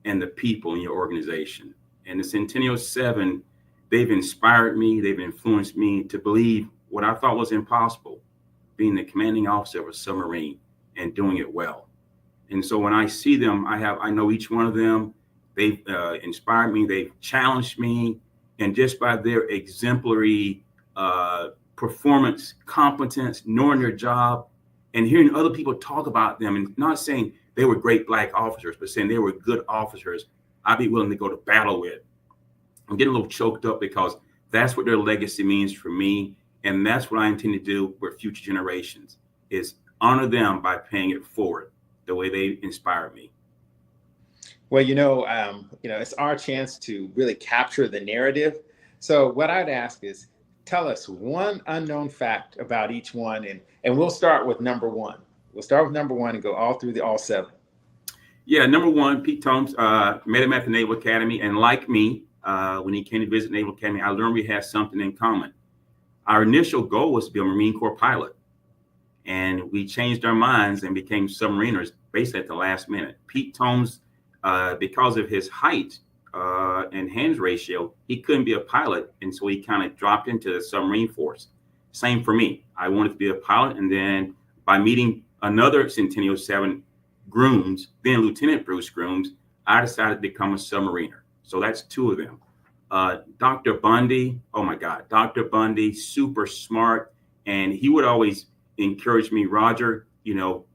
and the people in your organization. And the Centennial 7, they've inspired me, they've influenced me to believe what I thought was impossible, being the commanding officer of a submarine and doing it well. And so when I see them, I know each one of them. They've inspired me, they've challenged me, and just by their exemplary performance, competence, knowing their job, and hearing other people talk about them, and not saying they were great Black officers, but saying they were good officers I'd be willing to go to battle with. I'm getting a little choked up because that's what their legacy means for me. And that's what I intend to do with future generations, is honor them by paying it forward the way they inspired me. Well, it's our chance to really capture the narrative. So what I'd ask is, tell us one unknown fact about each one, and we'll start with number 1. We'll start with number 1 and go all through all 7. Yeah, number 1, Pete Toms, met him at the Naval Academy. And like me, when he came to visit Naval Academy, I learned we had something in common. Our initial goal was to be a Marine Corps pilot. And we changed our minds and became submariners basically at the last minute. Pete Toms, because of his height and hands ratio, he couldn't be a pilot. And so he kind of dropped into the submarine force. Same for me. I wanted to be a pilot. And then by meeting another Centennial 7 Grooms, then Lieutenant Bruce Grooms, I decided to become a submariner. So that's 2 of them. Dr. Bundy, oh my God, Dr. Bundy, super smart. And he would always encourage me, Roger,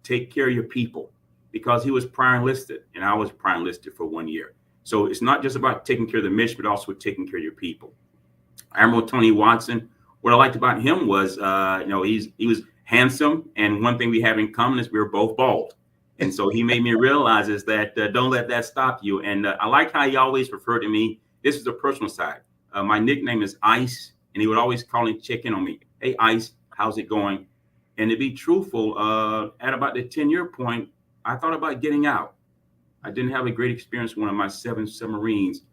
take care of your people, because he was prior enlisted and I was prior enlisted for 1 year. So it's not just about taking care of the mission, but also taking care of your people. Admiral Tony Watson, what I liked about him was, he was handsome. And one thing we have in common is we were both bald. And so he made me realize is that don't let that stop you. And I like how he always referred to me. This is the personal side. My nickname is Ice, and he would always call and check in on me. Hey, Ice, how's it going? And to be truthful, at about the 10-year point, I thought about getting out. I didn't have a great experience with one of my 7 submarines,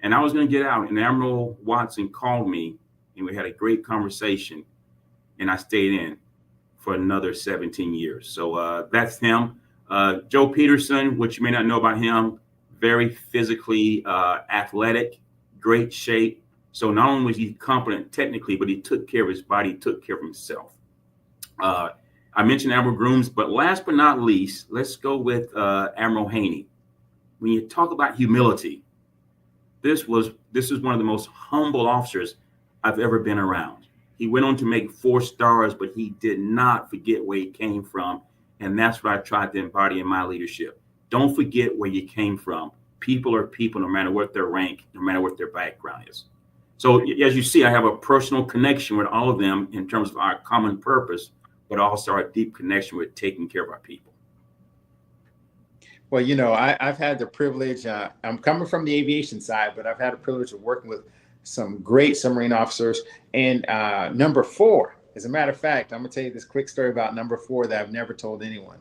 and I was going to get out. And Admiral Watson called me, and we had a great conversation, and I stayed in for another 17 years. So that's him. Joe Peterson, which you may not know about him, very physically athletic, great shape. So not only was he competent technically, but he took care of his body, took care of himself. I mentioned Admiral Grooms, but last but not least, let's go with Admiral Haney. When you talk about humility, this is one of the most humble officers I've ever been around. He went on to make 4 stars, but he did not forget where he came from. And that's what I tried to embody in my leadership. Don't forget where you came from. People are people, no matter what their rank, no matter what their background is. So as you see, I have a personal connection with all of them in terms of our common purpose, but also our deep connection with taking care of our people. Well, I've had the privilege, I'm coming from the aviation side, but I've had the privilege of working with some great submarine officers. And number 4, as a matter of fact, I'm going to tell you this quick story about number 4 that I've never told anyone.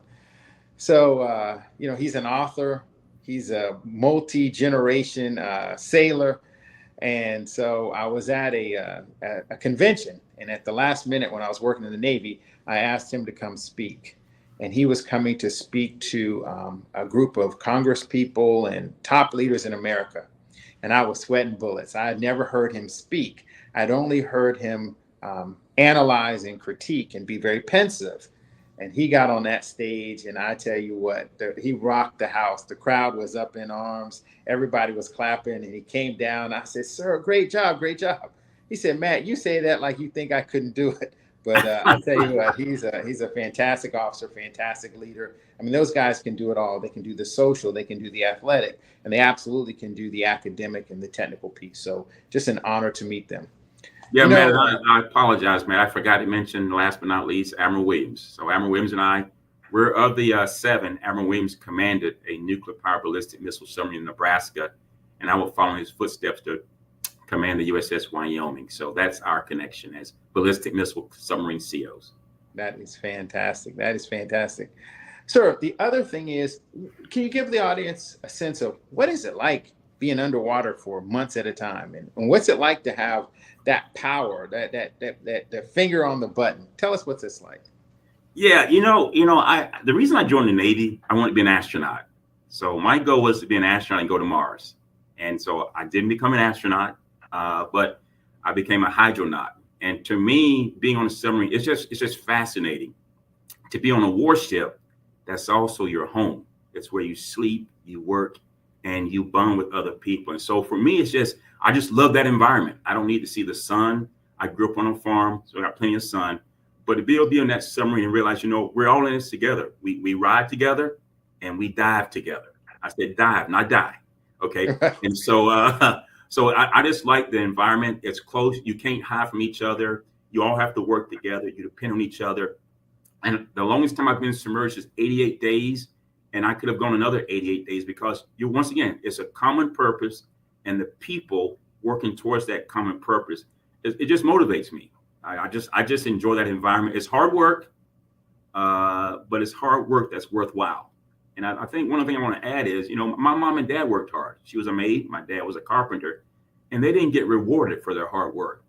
So, he's an author. He's a multi-generation sailor. And so I was at a convention, and at the last minute when I was working in the Navy, I asked him to come speak. And he was coming to speak to a group of Congress people and top leaders in America. And I was sweating bullets. I had never heard him speak. I'd only heard him analyze and critique and be very pensive. And he got on that stage, and I tell you what, he rocked the house. The crowd was up in arms. Everybody was clapping, and he came down. I said, "Sir, great job, great job." He said, "Matt, you say that like you think I couldn't do it." But I tell you what, he's a fantastic officer, fantastic leader. I mean, those guys can do it all. They can do the social, they can do the athletic, and they absolutely can do the academic and the technical piece. So just an honor to meet them. Yeah, man, I apologize, man. I forgot to mention, last but not least, Admiral Williams. So Admiral Williams and I, we're of the 7. Admiral Williams commanded a nuclear powered ballistic missile submarine in Nebraska, and I will follow in his footsteps to command the USS Wyoming. So that's our connection as ballistic missile submarine COs. That is fantastic. That is fantastic. Sir, the other thing is, can you give the audience a sense of what is it like being underwater for months at a time? And what's it like to have that power, that finger on the button? Tell us what's this like. Yeah, the reason I joined the Navy, I wanted to be an astronaut. So my goal was to be an astronaut and go to Mars. And so I didn't become an astronaut, but I became a hydronaut. And to me, being on a submarine, it's just fascinating to be on a warship. That's also your home. It's where you sleep, you work, and you bond with other people. And so for me, I just love that environment. I don't need to see the sun. I grew up on a farm, so I got plenty of sun. But to be able to be on that submarine and realize, we're all in this together. We ride together and we dive together. I said dive, not die. Okay. And so I just like the environment. It's close. You can't hide from each other. You all have to work together. You depend on each other. And the longest time I've been submerged is 88 days. And I could have gone another 88 days because once again, it's a common purpose, and the people working towards that common purpose, it just motivates me. I just enjoy that environment. It's hard work, but it's hard work that's worthwhile. And I think one of the things I want to add is, my mom and dad worked hard. She was a maid. My dad was a carpenter, and they didn't get rewarded for their hard work.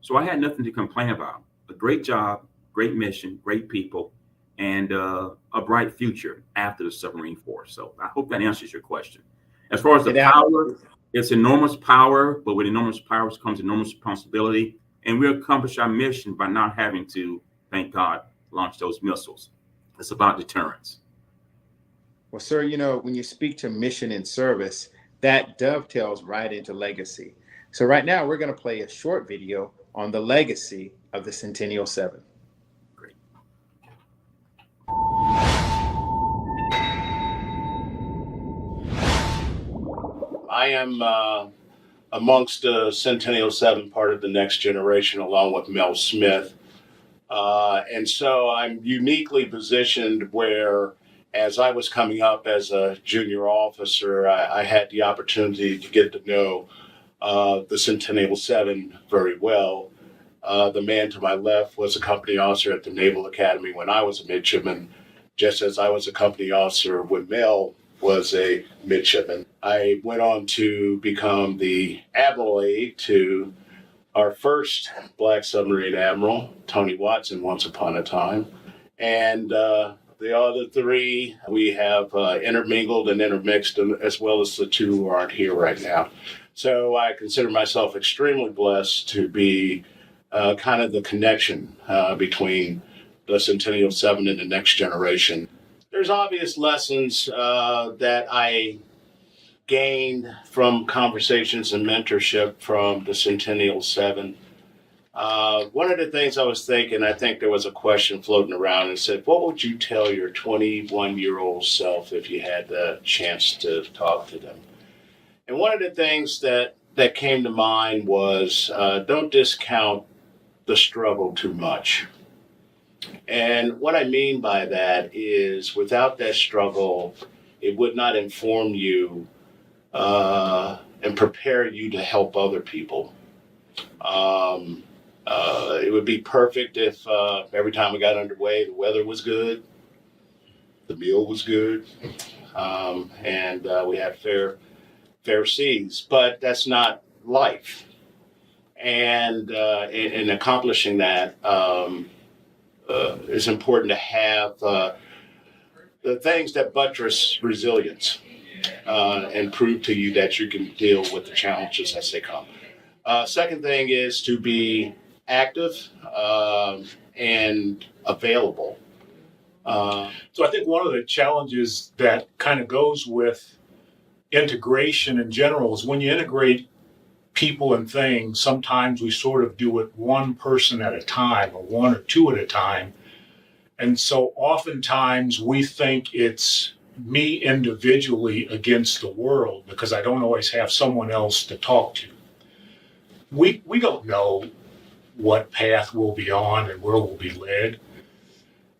So I had nothing to complain about. A great job, great mission, great people, and a bright future after the submarine force. So I hope that answers your question. As far as the power, it's enormous power, but with enormous power comes enormous responsibility. And we accomplish our mission by not having to, thank God, launch those missiles. It's about deterrence. Well, sir, when you speak to mission and service, that dovetails right into legacy. So right now, we're going to play a short video on the legacy of the Centennial 7. I am amongst Centennial 7, part of the next generation, along with Mel Smith. And so I'm uniquely positioned where, as I was coming up as a junior officer, I had the opportunity to get to know the Centennial 7 very well. The man to my left was a company officer at the Naval Academy when I was a midshipman, just as I was a company officer when Mel was a midshipman. I went on to become the admiral aide to our first Black submarine admiral, Tony Watson, once upon a time. And the other three, we have intermingled and intermixed, as well as the two who aren't here right now. So I consider myself extremely blessed to be kind of the connection between the Centennial 7 and the next generation. There's obvious lessons that I gained from conversations and mentorship from the Centennial 7. One of the things I was thinking, I think there was a question floating around and said, what would you tell your 21-year-old self if you had the chance to talk to them? And one of the things that came to mind was don't discount the struggle too much. And what I mean by that is without that struggle, it would not inform you and prepare you to help other people. It would be perfect if every time we got underway, the weather was good, the meal was good, and we had fair seas. But that's not life. And in accomplishing that, it's important to have the things that buttress resilience and prove to you that you can deal with the challenges as they come. Second thing is to be active and available. So I think one of the challenges that kind of goes with integration in general is when you integrate people and things, sometimes we sort of do it one person at a time or one or two at a time. And so oftentimes we think it's me individually against the world because I don't always have someone else to talk to. We don't know what path we'll be on and where we'll be led.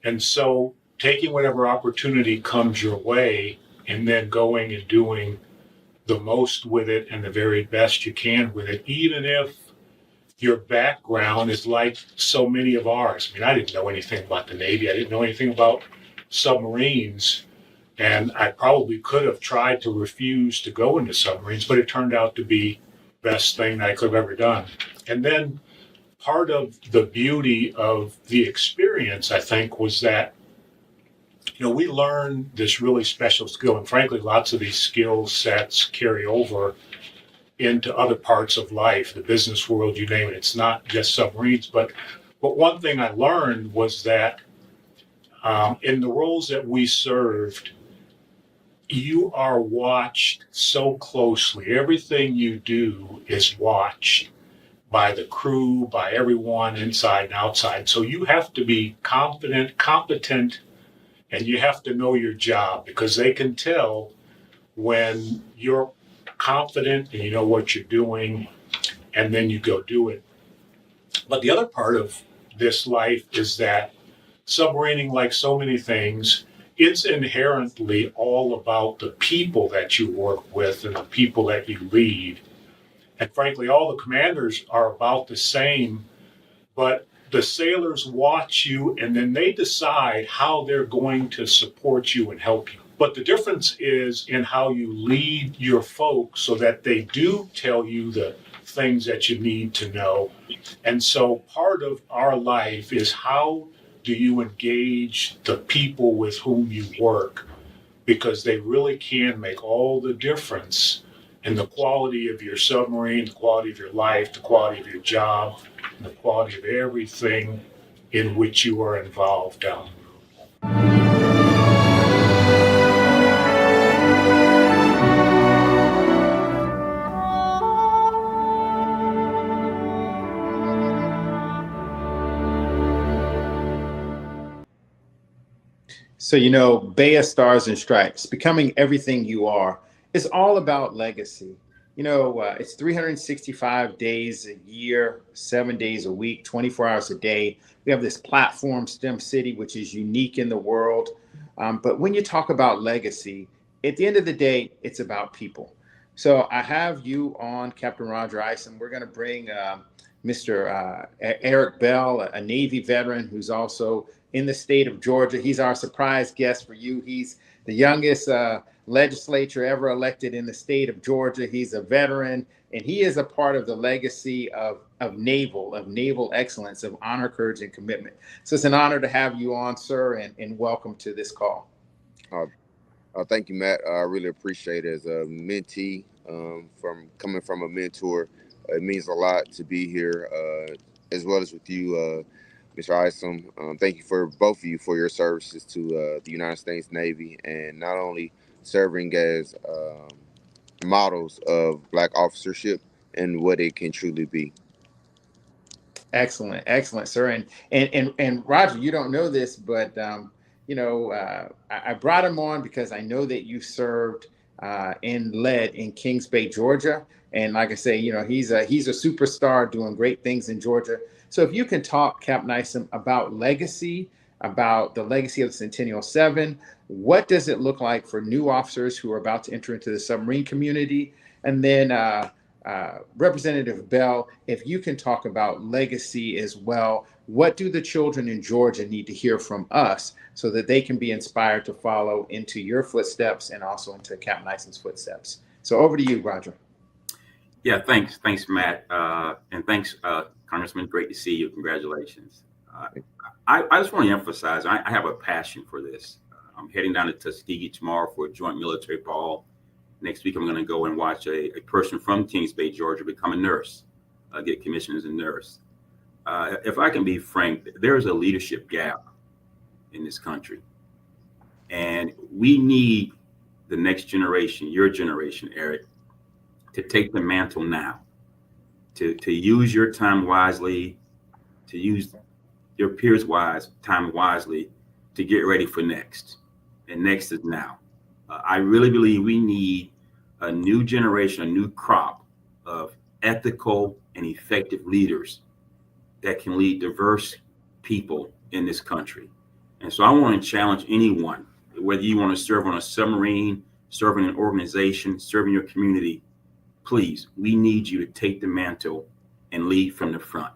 And so taking whatever opportunity comes your way and then going and doing the most with it and the very best you can with it, even if your background is like so many of ours. I mean, I didn't know anything about the Navy. I didn't know anything about submarines. And I probably could have tried to refuse to go into submarines, but it turned out to be the best thing I could have ever done. And then part of the beauty of the experience, I think, was that, we learned this really special skill. And frankly, lots of these skill sets carry over into other parts of life, the business world, you name it. It's not just submarines. But one thing I learned was that in the roles that we served, you are watched so closely. Everything you do is watched by the crew, by everyone inside and outside. So you have to be confident, competent, and you have to know your job because they can tell when you're confident and you know what you're doing, and then you go do it. But the other part of this life is that submarining, like so many things, it's inherently all about the people that you work with and the people that you lead. And frankly, all the commanders are about the same, but the sailors watch you and then they decide how they're going to support you and help you. But the difference is in how you lead your folks so that they do tell you the things that you need to know. And so part of our life is how do you engage the people with whom you work, because they really can make all the difference in the quality of your submarine, the quality of your life, the quality of your job, and the quality of everything in which you are involved down the road. So, BEYA Stars and Stripes, becoming everything you are, is all about legacy. It's 365 days a year, 7 days a week, 24 hours a day. We have this platform, STEM City, which is unique in the world. But when you talk about legacy, at the end of the day, it's about people. So I have you on, Captain Roger Isom. We're going to bring Mr. Eric Bell, a Navy veteran who's also in the state of Georgia. He's our surprise guest for you. He's the youngest legislature ever elected in the state of Georgia. He's a veteran, and he is a part of the legacy of naval excellence, of honor, courage, and commitment. So it's an honor to have you on, sir, and welcome to this call. Thank you, Matt. I really appreciate it. As a mentee, from coming from a mentor, it means a lot to be here, as well as with you, Mr. Isom. Thank you for both of you for your services to the United States Navy, and not only serving as models of Black officership and what it can truly be. Excellent, sir. And Roger, you don't know this, but I brought him on because I know that you served and led in Kings Bay, Georgia. And like I say, he's a superstar doing great things in Georgia. So if you can talk, Captain Isom, about legacy, about the legacy of the Centennial 7, what does it look like for new officers who are about to enter into the submarine community? And then Representative Bell, if you can talk about legacy as well, what do the children in Georgia need to hear from us so that they can be inspired to follow into your footsteps and also into Captain Isom's footsteps? So over to you, Roger. Yeah, thanks, Matt, and thanks, Congressman. Great to see you. Congratulations. I just want to emphasize I have a passion for this. I'm heading down to Tuskegee tomorrow for a joint military ball. Next week, I'm going to go and watch a person from Kings Bay, Georgia, become a nurse, get commissioned as a nurse. If I can be frank, there's a leadership gap in this country. And we need the next generation, your generation, Eric, to take the mantle now, to use your time wisely, to use your peers' time wisely, to get ready for next. And next is now. I really believe we need a new generation, a new crop of ethical and effective leaders that can lead diverse people in this country. And so I want to challenge anyone, whether you want to serve on a submarine, serve in an organization, serve in your community, please, we need you to take the mantle and lead from the front.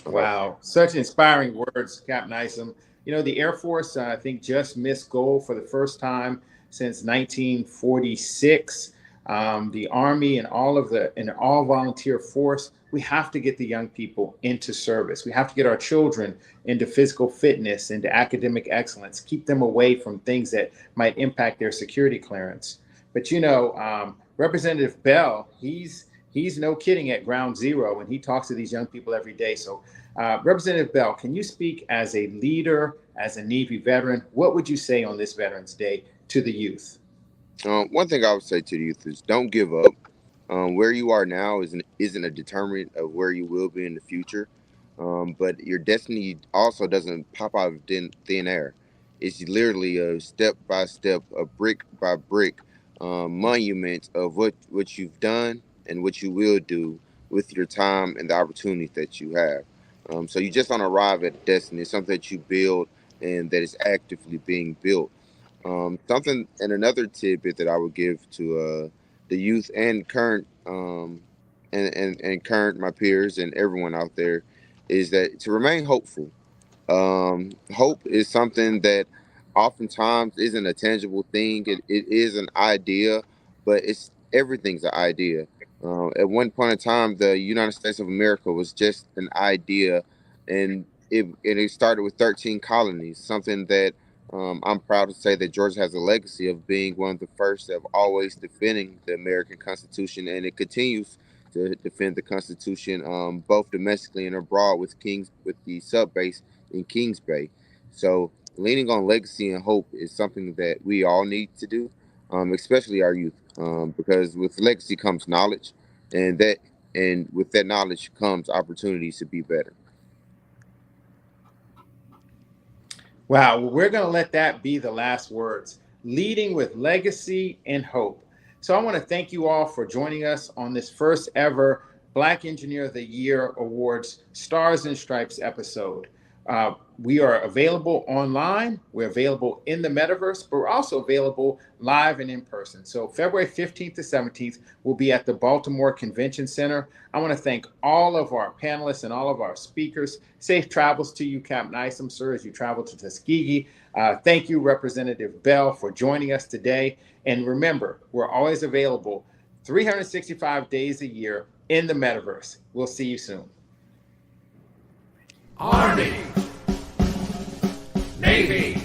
Wow, such inspiring words, Captain Isom. The Air Force, I think, just missed goal for the first time since 1946. The Army and all volunteer force, we have to get the young people into service. We have to get our children into physical fitness, into academic excellence, keep them away from things that might impact their security clearance. But Representative Bell, he's no kidding at ground zero, and he talks to these young people every day. So Representative Bell, can you speak as a leader, as a Navy veteran? What would you say on this Veterans Day to the youth? One thing I would say to the youth is don't give up. Where you are now isn't a determinant of where you will be in the future. But your destiny also doesn't pop out of thin air. It's literally a step by step, a brick by brick monument of what you've done and what you will do with your time and the opportunities that you have. So you just don't arrive at destiny. It's something that you build and that is actively being built. Something and another tidbit that I would give to the youth and current and current my peers and everyone out there is that to remain hopeful. Hope is something that oftentimes isn't a tangible thing. It is an idea, but everything's an idea. At one point in time, the United States of America was just an idea, and it started with 13 colonies. Something that I'm proud to say that Georgia has a legacy of being one of the first of always defending the American Constitution, and it continues to defend the Constitution both domestically and abroad with the sub base in Kings Bay. So leaning on legacy and hope is something that we all need to do, especially our youth, because with legacy comes knowledge, and with that knowledge comes opportunities to be better. Wow, well, we're going to let that be the last words. leading with legacy and hope. So I want to thank you all for joining us on this first ever Black Engineer of the Year Awards Stars and Stripes episode. We are available online. We're available in the metaverse, but we're also available live and in person. So February 15th to 17th, we'll be at the Baltimore Convention Center. I want to thank all of our panelists and all of our speakers. Safe travels to you, Captain Isom, sir, as you travel to Tuskegee. Thank you, Representative Bell, for joining us today. And remember, we're always available 365 days a year in the metaverse. We'll see you soon. Army, Navy,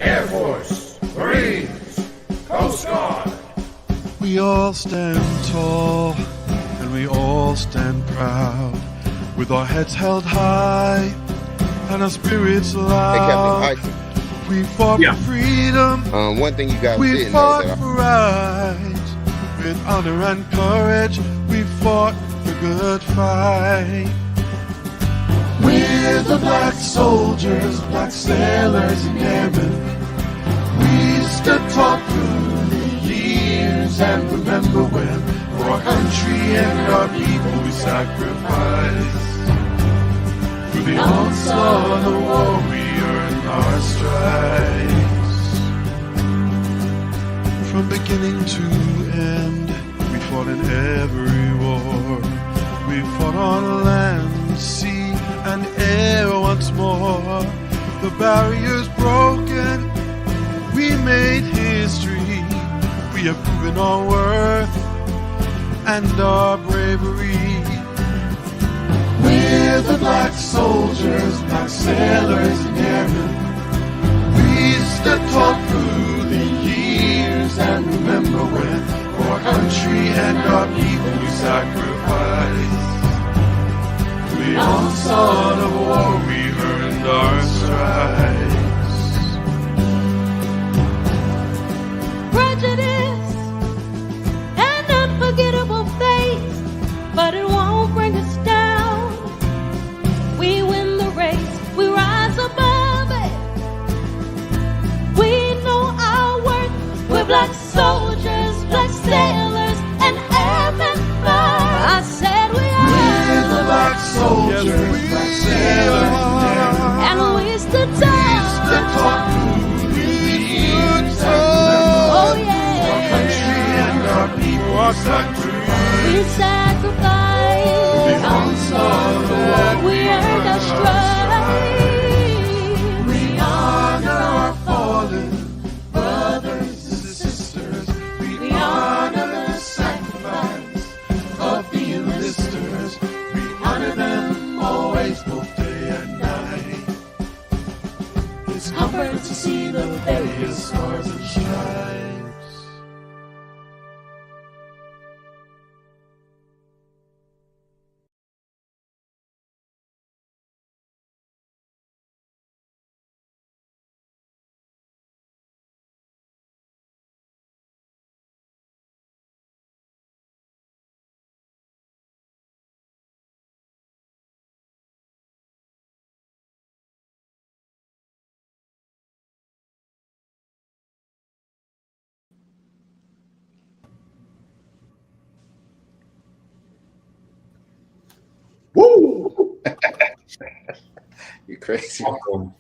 Air Force, Marines, Coast Guard. We all stand tall and we all stand proud, with our heads held high and our spirits loud. We fought for freedom. One thing you guys we didn't fought know for right. With honor and courage, we fought the good fight. We're the black soldiers, black sailors and airmen. We stood tall through the years and remember when, for our country and our people we sacrificed. Through the onslaught of war we earned our stripes. From beginning to end, we fought in every war. We fought on land, sea, and air once more. The barriers broken, we made history. We have proven our worth and our bravery. We're the black soldiers, black sailors and airmen. We stood tall through the years and remember when, for our country and our people we sacrificed. The onslaught of war, we earned our stripes. Prejudice and unforgettable fate, but it won't bring us down. We win the race, we rise above it. We know our worth, we're black soldiers, black sailors, and airmen first. I said we are. We're the black soldiers, black sailors, and we stood tall. We stood tall through the years. Oh yeah. Our country and our people are sacrificed. We sacrificed. The onslaught of war, we earned our stripes. We honor our fallen brothers and sisters. We honor the sacrifice of the enlisters. We honor them always, both day and night. It's comfort to see the various stars and stripes. You're crazy. Awesome.